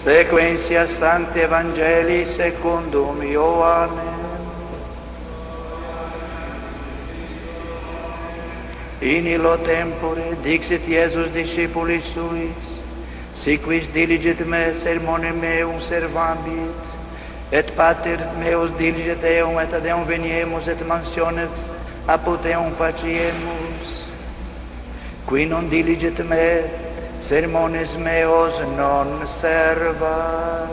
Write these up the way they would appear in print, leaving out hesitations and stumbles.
Sequentia Sancti Evangelii secundum Ioannem. In illo tempore dixit Iesus discipulis suis, si quis diligit me sermonem meum servambit, et pater meus diligit eum, et ad eum veniemus, et mansione apud eum faciemus. Qui non diligit me, sermones meos non servat,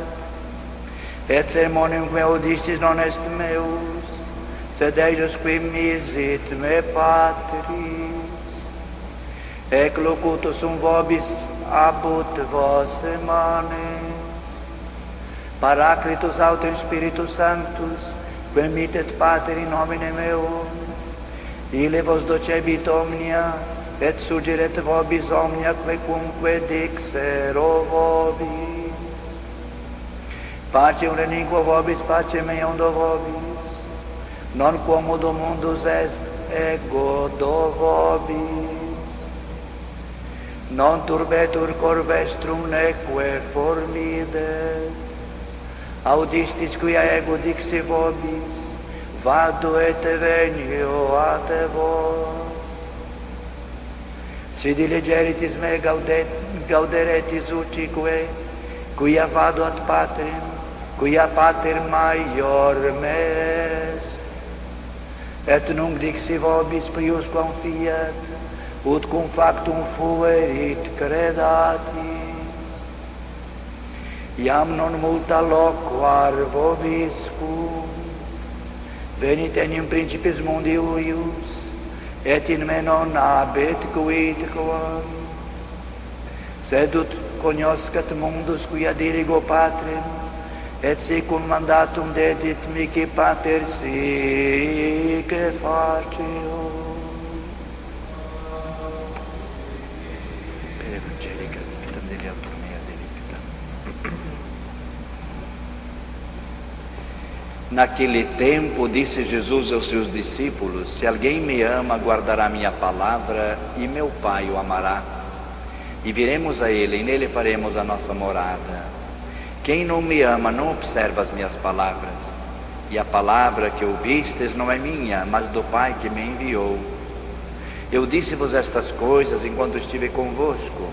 et sermonem quae audistis non est meus, sed eius qui misit me Patris. Ec locutus sum vobis abut vos manes, Paraclitus autem Spiritus Sanctus, quem mittet Pater in nomine meum, ille vos docebit omnia, et sugeret vobis omnia quecumque dixero vobis. Pacem relinquo vobis, pacem meum do vobis, non quomodo mundus est, ego do vobis. Non turbetur cor vestrum neque formidet, audistis quia ego dixi vobis, vado et venio ad vos. Si diligeritis me gauderetis utique, quia vado ad Patrem, quia Pater maior me est. Et nunc dixi vobis prius quam fiat, ut cum factum fuerit credatis. Iam non multa loquar vobiscum, venit enim principis mundi uius, et in me non habet quidquam. Sed ut cognoscat mundus quia dirigo Patrem, et sicum mandatum dedit mihi Pater sic facio. Naquele tempo, disse Jesus aos seus discípulos: se alguém me ama, guardará minha palavra, e meu Pai o amará. E viremos a ele, e nele faremos a nossa morada. Quem não me ama, não observa as minhas palavras. E a palavra que ouvistes não é minha, mas do Pai que me enviou. Eu disse-vos estas coisas enquanto estive convosco.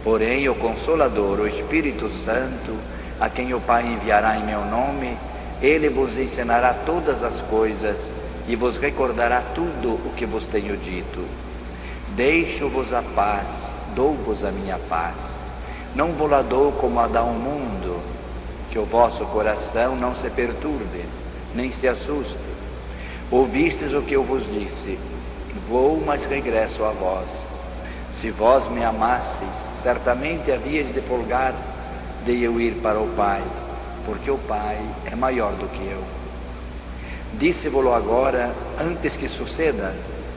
Porém, o Consolador, o Espírito Santo, a quem o Pai enviará em meu nome, ele vos ensinará todas as coisas e vos recordará tudo o que vos tenho dito. Deixo-vos a paz, dou-vos a minha paz. Não vou-la dou como a dá o mundo, que o vosso coração não se perturbe, nem se assuste. Ouvistes o que eu vos disse, vou, mas regresso a vós. Se vós me amasseis, certamente havíeis de folgar de eu ir para o Pai, porque o Pai é maior do que eu. Disse-vos-lo agora, antes que suceda,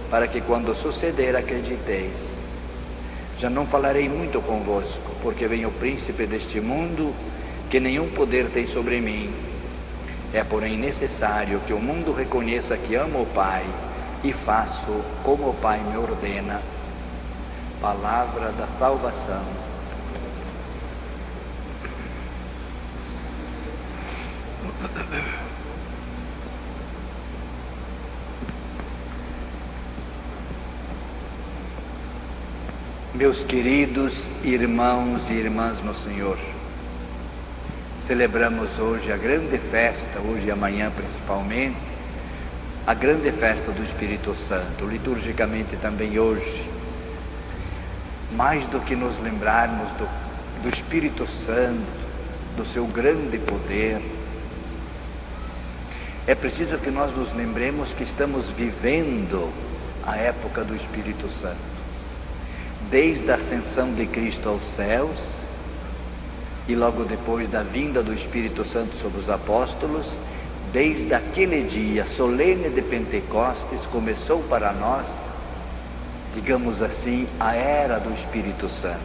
para que quando suceder acrediteis. Já não falarei muito convosco, porque vem o príncipe deste mundo, que nenhum poder tem sobre mim. É, porém, necessário que o mundo reconheça que amo o Pai, e faço como o Pai me ordena. Palavra da salvação. Meus queridos irmãos e irmãs no Senhor, celebramos hoje a grande festa, hoje e amanhã principalmente, a grande festa do Espírito Santo, liturgicamente também hoje. Mais do que nos lembrarmos do Espírito Santo, do seu grande poder, é preciso que nós nos lembremos que estamos vivendo a época do Espírito Santo. Desde a ascensão de Cristo aos céus, e logo depois da vinda do Espírito Santo sobre os apóstolos, desde aquele dia solene de Pentecostes, começou para nós, digamos assim, a era do Espírito Santo.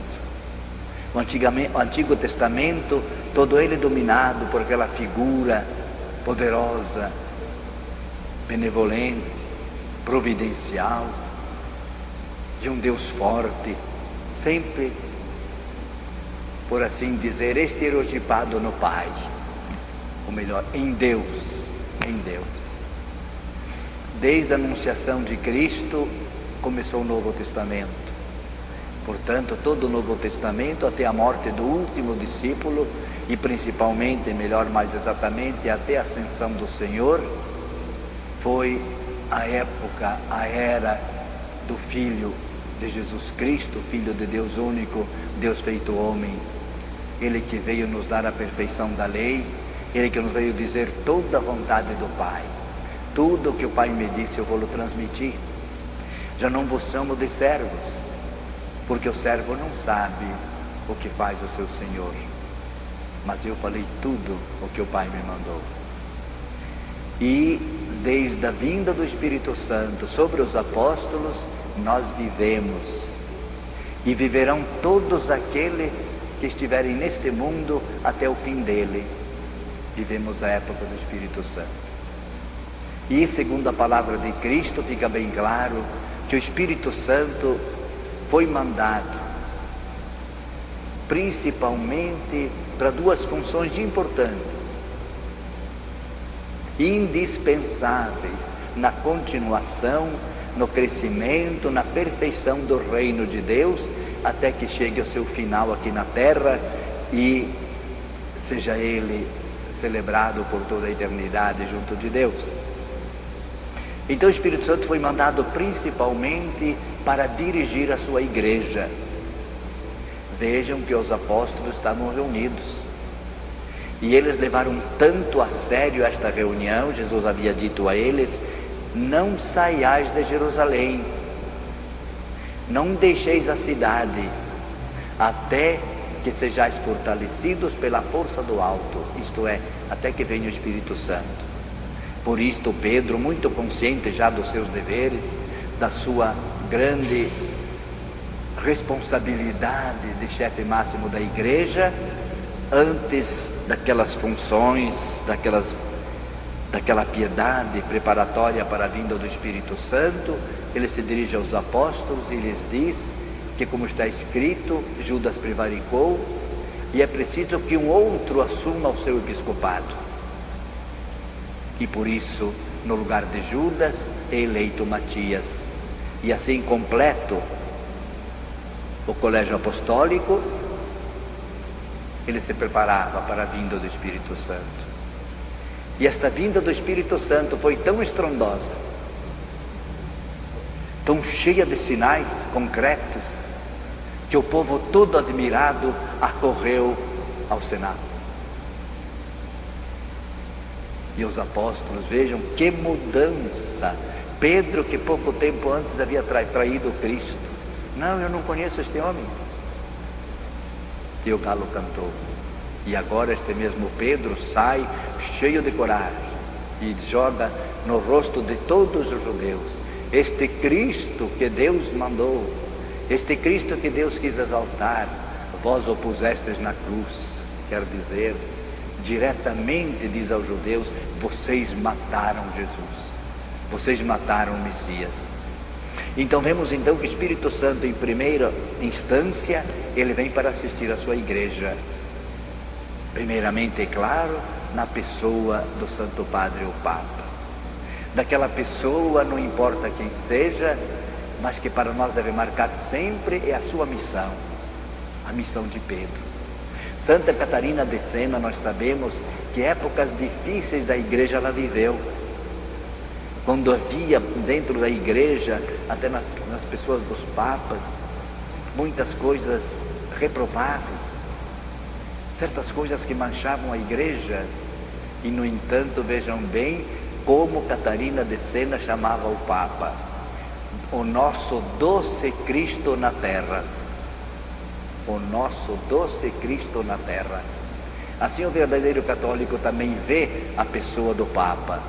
O Antigo Testamento, todo ele dominado por aquela figura poderosa, benevolente, providencial, de um Deus forte, sempre por assim dizer, estereotipado no Pai, ou melhor, em Deus, em Deus. Desde a anunciação de Cristo começou o Novo Testamento. Portanto, todo o Novo Testamento, até a morte do último discípulo, e principalmente, melhor, mais exatamente, até a ascensão do Senhor, foi a época, a era do Filho de Jesus Cristo, Filho de Deus único, Deus feito homem. Ele que veio nos dar a perfeição da lei, Ele que nos veio dizer toda a vontade do Pai. Tudo o que o Pai me disse eu vou-lhe transmitir. Já não vos chamo de servos, porque o servo não sabe o que faz o seu Senhor, mas eu falei tudo o que o Pai me mandou. E desde a vinda do Espírito Santo sobre os apóstolos, nós vivemos, e viverão todos aqueles que estiverem neste mundo até o fim dele. Vivemos a época do Espírito Santo. E segundo a palavra de Cristo, fica bem claro que o Espírito Santo foi mandado principalmente para duas funções importantes, indispensáveis na continuação, no crescimento, na perfeição do reino de Deus, até que chegue ao seu final aqui na terra e seja ele celebrado por toda a eternidade junto de Deus. Então o Espírito Santo foi mandado principalmente para dirigir a sua igreja. Vejam que os apóstolos estavam reunidos e eles levaram tanto a sério esta reunião. Jesus havia dito a eles: não saiais de Jerusalém, não deixeis a cidade, até que sejais fortalecidos pela força do alto, isto é, até que venha o Espírito Santo. Por isto Pedro, muito consciente já dos seus deveres, da sua grande responsabilidade de chefe máximo da igreja, antes daquelas funções, daquela piedade preparatória para a vinda do Espírito Santo, ele se dirige aos apóstolos e lhes diz que, como está escrito, Judas prevaricou e é preciso que um outro assuma o seu episcopado. E por isso, no lugar de Judas, é eleito Matias. E assim completo o colégio apostólico, ele se preparava para a vinda do Espírito Santo. E esta vinda do Espírito Santo foi tão estrondosa, tão cheia de sinais concretos, que o povo todo admirado acorreu ao Senado. E os apóstolos, vejam que mudança. Pedro, que pouco tempo antes havia traído Cristo: não, eu não conheço este homem. E o galo cantou. E agora este mesmo Pedro sai cheio de coragem e joga no rosto de todos os judeus: este Cristo que Deus mandou, este Cristo que Deus quis exaltar, vós o pusestes na cruz. Quer dizer, diretamente diz aos judeus: vocês mataram Jesus, vocês mataram o Messias. Então vemos então que o Espírito Santo, em primeira instância, ele vem para assistir a sua igreja. Primeiramente, é claro, na pessoa do Santo Padre, o Papa. Daquela pessoa, não importa quem seja, mas que para nós deve marcar sempre é a sua missão, a missão de Pedro. Santa Catarina de Sena, nós sabemos que épocas difíceis da igreja ela viveu, quando havia dentro da igreja, até nas pessoas dos papas, muitas coisas reprováveis, certas coisas que manchavam a igreja. E no entanto, vejam bem como Catarina de Sena chamava o Papa: o nosso doce Cristo na terra. O nosso doce Cristo na terra. Assim o verdadeiro católico também vê a pessoa do Papa,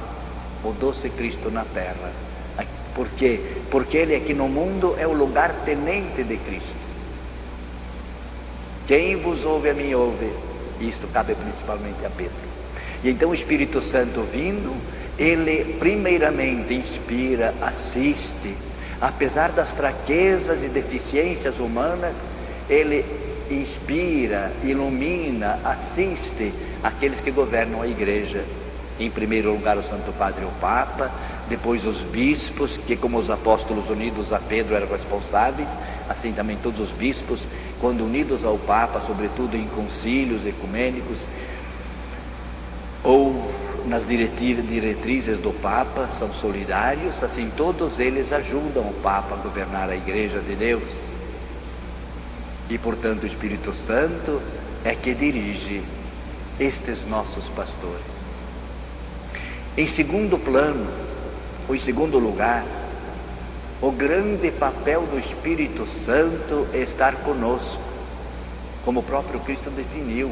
o doce Cristo na terra. Por quê? Porque ele aqui no mundo é o lugar-tenente de Cristo. Quem vos ouve, a mim ouve. E isto cabe principalmente a Pedro. E então o Espírito Santo vindo, ele primeiramente inspira, assiste. Apesar das fraquezas e deficiências humanas, ele inspira, ilumina, assiste aqueles que governam a igreja. Em primeiro lugar o Santo Padre, o Papa, depois os bispos, que como os apóstolos unidos a Pedro eram responsáveis, assim também todos os bispos, quando unidos ao Papa, sobretudo em concílios ecumênicos, ou nas diretrizes do Papa, são solidários, assim todos eles ajudam o Papa a governar a Igreja de Deus. E portanto o Espírito Santo é que dirige estes nossos pastores. Em segundo plano, ou em segundo lugar, o grande papel do Espírito Santo é estar conosco, como o próprio Cristo definiu: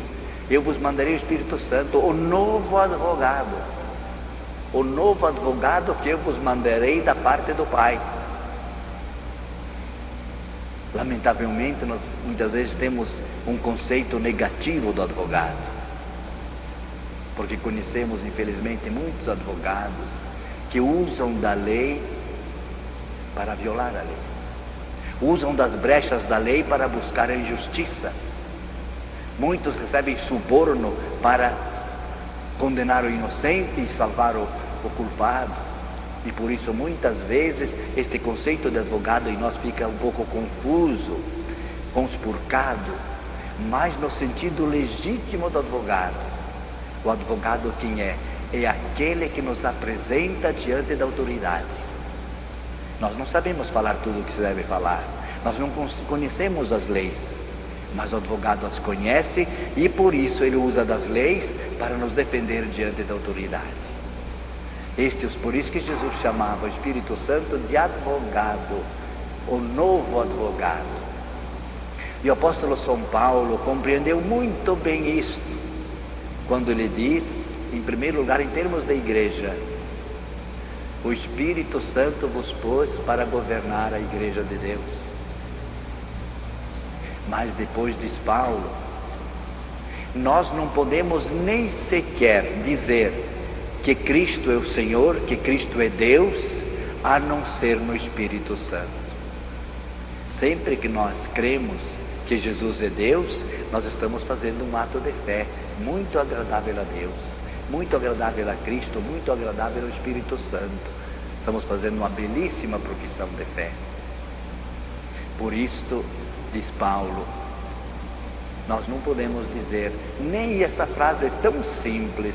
eu vos mandarei o Espírito Santo, o novo advogado que eu vos mandarei da parte do Pai. Lamentavelmente, nós muitas vezes temos um conceito negativo do advogado, porque conhecemos infelizmente muitos advogados que usam da lei para violar a lei, usam das brechas da lei para buscar a injustiça. Muitos recebem suborno para condenar o inocente e salvar o culpado. E por isso muitas vezes este conceito de advogado em nós fica um pouco confuso, conspurcado, mas no sentido legítimo do advogado. O advogado quem é? É aquele que nos apresenta diante da autoridade. Nós não sabemos falar tudo o que se deve falar, nós não conhecemos as leis, mas o advogado as conhece e por isso ele usa das leis para nos defender diante da autoridade. Por isso que Jesus chamava o Espírito Santo de advogado, o novo advogado. E o apóstolo São Paulo compreendeu muito bem isto, quando ele diz, em primeiro lugar, em termos da igreja: o Espírito Santo vos pôs para governar a igreja de Deus. Mas depois diz Paulo, nós não podemos nem sequer dizer que Cristo é o Senhor, que Cristo é Deus, a não ser no Espírito Santo. Sempre que nós cremos que Jesus é Deus, nós estamos fazendo um ato de fé muito agradável a Deus, muito agradável a Cristo, muito agradável ao Espírito Santo. Estamos fazendo uma belíssima profissão de fé. Por isto, diz Paulo, nós não podemos dizer, nem esta frase é tão simples,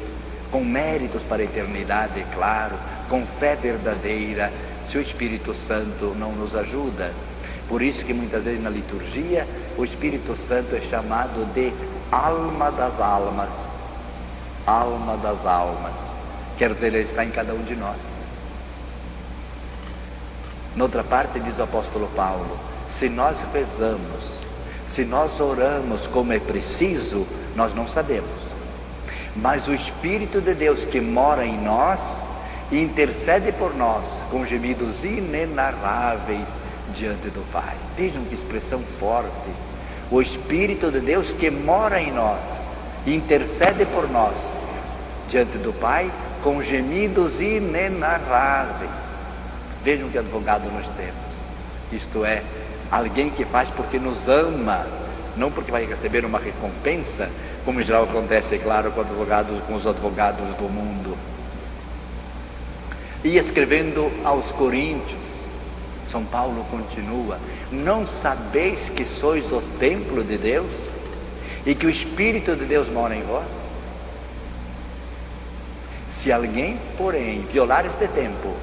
com méritos para a eternidade, é claro, com fé verdadeira, se o Espírito Santo não nos ajuda. Por isso que muitas vezes na liturgia o Espírito Santo é chamado de alma das almas. Alma das almas, quer dizer, ele está em cada um de nós. Noutra parte diz o apóstolo Paulo, se nós rezamos, se nós oramos como é preciso, nós não sabemos, mas o Espírito de Deus que mora em nós intercede por nós com gemidos inenarráveis diante do Pai. Vejam que expressão forte. O Espírito de Deus que mora em nós intercede por nós diante do Pai com gemidos inenarráveis. Vejam que advogado nós temos, isto é, alguém que faz porque nos ama, não porque vai receber uma recompensa, como em geral acontece, é claro, com os advogados do mundo. E escrevendo aos Coríntios, São Paulo continua, não sabeis que sois o templo de Deus e que o Espírito de Deus mora em vós? Se alguém, porém, violar este templo,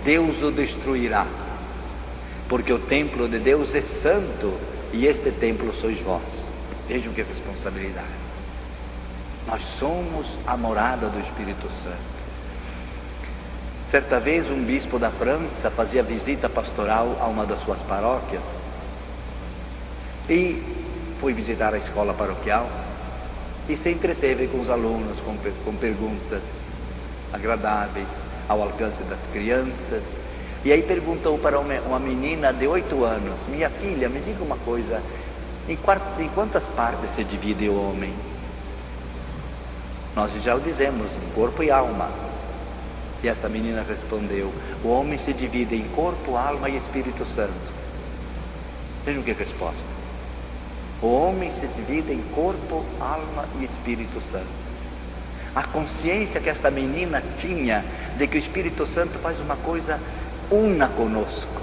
Deus o destruirá, porque o templo de Deus é santo e este templo sois vós. Vejam que responsabilidade. Nós somos a morada do Espírito Santo. Certa vez um bispo da França fazia visita pastoral a uma das suas paróquias e foi visitar a escola paroquial e se entreteve com os alunos com perguntas agradáveis ao alcance das crianças. E aí perguntou para uma menina de 8 anos, minha filha, me diga uma coisa, em quantas partes se divide o homem? Nós já o dizemos, em corpo e alma. E esta menina respondeu, o homem se divide em corpo, alma e Espírito Santo. Vejam que resposta. O homem se divide em corpo, alma e Espírito Santo. A consciência que esta menina tinha de que o Espírito Santo faz uma coisa una conosco.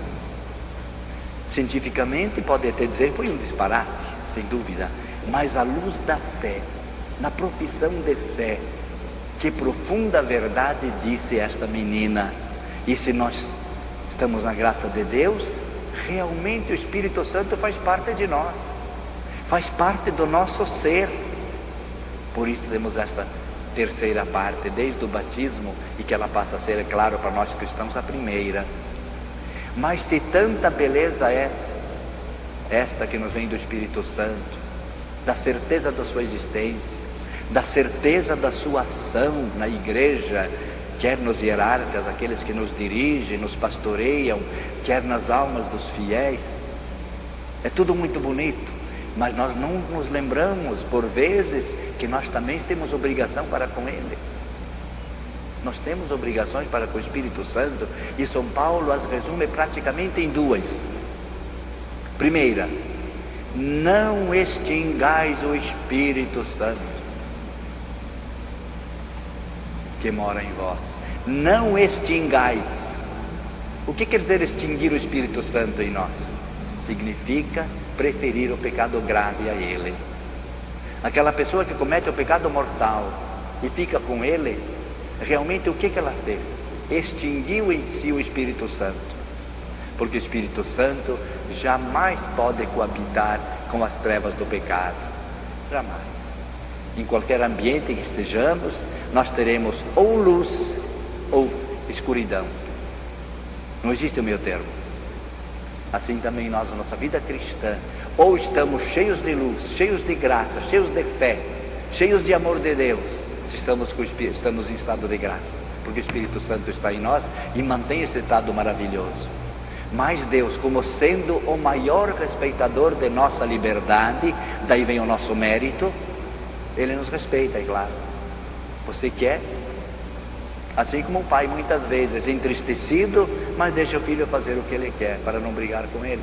Cientificamente pode até dizer que foi um disparate, sem dúvida, mas à luz da fé, na profissão de fé, que profunda verdade disse esta menina. E se nós estamos na graça de Deus, realmente o Espírito Santo faz parte de nós, faz parte do nosso ser. Por isso temos esta terceira parte, desde o batismo, e que ela passa a ser, é claro, para nós cristãos, a primeira. Mas se tanta beleza é esta que nos vem do Espírito Santo, da certeza da sua existência, da certeza da sua ação na igreja, quer nos hierarcas, aqueles que nos dirigem, nos pastoreiam, quer nas almas dos fiéis, é tudo muito bonito, mas nós não nos lembramos, por vezes, que nós também temos obrigação para com Ele. Nós temos obrigações para com o Espírito Santo, e São Paulo as resume praticamente em duas. Primeira, não extingais o Espírito Santo que mora em vós. Não extingais. O que quer dizer extinguir o Espírito Santo em nós? Significa preferir o pecado grave a Ele. Aquela pessoa que comete o pecado mortal e fica com ele, realmente o que ela fez? Extinguiu em si o Espírito Santo. Porque o Espírito Santo jamais pode coabitar com as trevas do pecado. Jamais. Em qualquer ambiente que estejamos, nós teremos ou luz ou escuridão. Não existe o meio termo. Assim também nós, na nossa vida cristã, ou estamos cheios de luz, cheios de graça, cheios de fé, cheios de amor de Deus, se estamos em estado de graça, porque o Espírito Santo está em nós e mantém esse estado maravilhoso. Mas Deus, como sendo o maior respeitador de nossa liberdade, daí vem o nosso mérito, Ele nos respeita, é claro. Você quer? Assim como o pai muitas vezes entristecido, mas deixa o filho fazer o que ele quer, para não brigar com ele.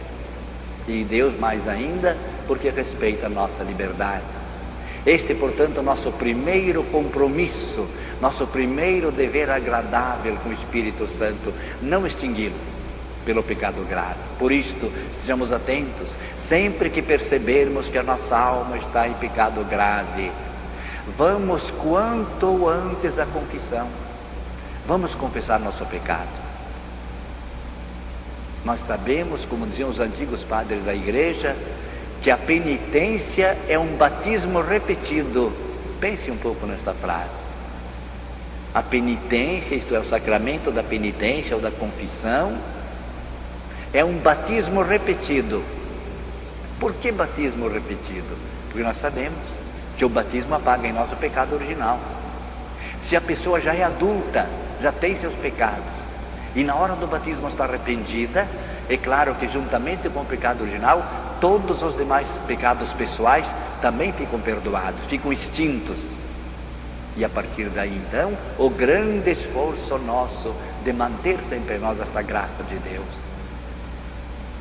E Deus mais ainda, porque respeita a nossa liberdade. Este, portanto, é o nosso primeiro compromisso, nosso primeiro dever agradável com o Espírito Santo, não extingui-lo pelo pecado grave. Por isto, estejamos atentos, sempre que percebermos que a nossa alma está em pecado grave, vamos quanto antes à confissão, vamos confessar nosso pecado. Nós sabemos, como diziam os antigos padres da igreja, que a penitência é um batismo repetido. Pense um pouco nesta frase. A penitência, isto é, o sacramento da penitência ou da confissão, é um batismo repetido. Por que batismo repetido? Porque nós sabemos que o batismo apaga em nós o pecado original. Se a pessoa já é adulta, já tem seus pecados, e na hora do batismo está arrependida, é claro que juntamente com o pecado original, todos os demais pecados pessoais também ficam perdoados, ficam extintos. E a partir daí então, o grande esforço nosso de manter sempre em nós esta graça de Deus,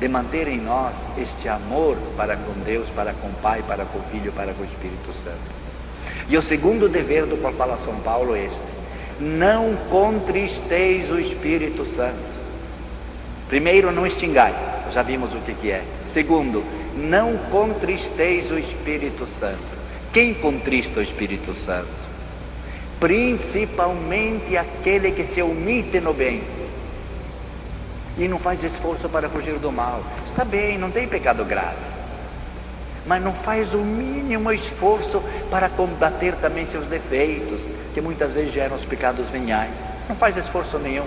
de manter em nós este amor para com Deus, para com o Pai, para com o Filho, para com o Espírito Santo. E o segundo dever do qual fala São Paulo é este: não contristeis o Espírito Santo. Primeiro, não extingais, já vimos o que é. Segundo, não contristeis o Espírito Santo. Quem contrista o Espírito Santo? Principalmente aquele que se omite no bem e não faz esforço para fugir do mal. Está bem, não tem pecado grave, mas não faz o mínimo esforço para combater também seus defeitos, que muitas vezes geram os pecados veniais. Não faz esforço nenhum.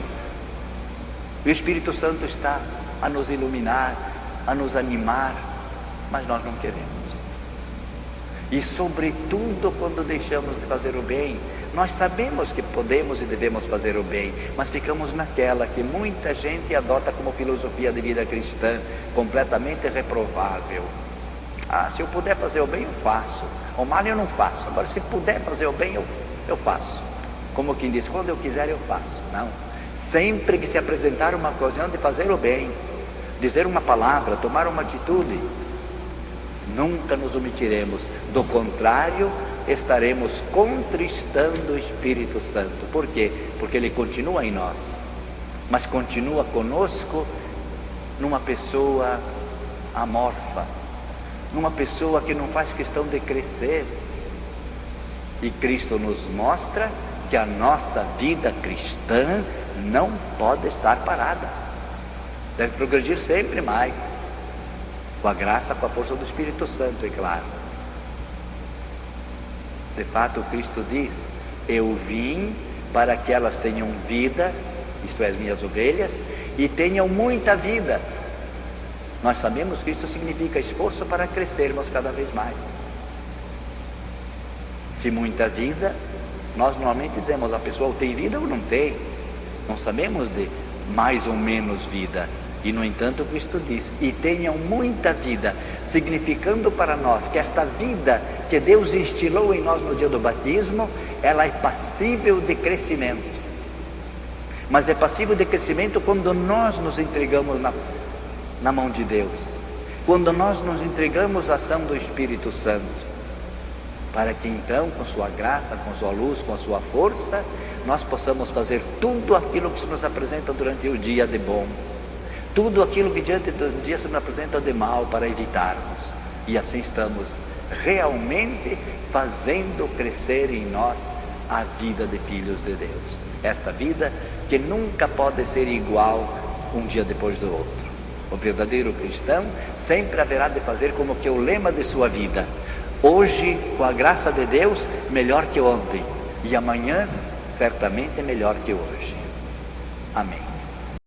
O Espírito Santo está a nos iluminar, a nos animar, mas nós não queremos. E sobretudo quando deixamos de fazer o bem, nós sabemos que podemos e devemos fazer o bem, mas ficamos naquela que muita gente adota como filosofia de vida cristã, completamente reprovável. Se eu puder fazer o bem, eu faço. O mal eu não faço. Agora, se puder fazer o bem, eu faço. Como quem diz, quando eu quiser eu faço. Não. Sempre que se apresentar uma ocasião de fazer o bem, dizer uma palavra, tomar uma atitude, Nunca nos omitiremos, do contrário, estaremos contristando o Espírito Santo. Por quê? Porque Ele continua em nós, mas continua conosco numa pessoa amorfa, numa pessoa que não faz questão de crescer. E Cristo nos mostra que a nossa vida cristã não pode estar parada, deve progredir sempre mais, com a graça, com a força do Espírito Santo, é claro. De fato, Cristo diz: eu vim para que elas tenham vida, isto é, as minhas ovelhas, e tenham muita vida. Nós sabemos que isso significa esforço para crescermos cada vez mais. Se muita vida, nós normalmente dizemos, a pessoa tem vida ou não tem, não sabemos de mais ou menos vida. E no entanto Cristo diz, e tenham muita vida, significando para nós que esta vida que Deus instilou em nós no dia do batismo, ela é passível de crescimento. Mas é passível de crescimento quando nós nos entregamos na mão de Deus, quando nós nos entregamos à ação do Espírito Santo, para que então, com sua graça, com sua luz, com a sua força, nós possamos fazer tudo aquilo que se nos apresenta durante o dia de bom, tudo aquilo que diante do dia se nos apresenta de mal, para evitarmos. E assim estamos realmente fazendo crescer em nós a vida de filhos de Deus, esta vida que nunca pode ser igual um dia depois do outro. O verdadeiro cristão sempre haverá de fazer como que o lema de sua vida: hoje, com a graça de Deus, melhor que ontem, e amanhã certamente melhor que hoje. Amém.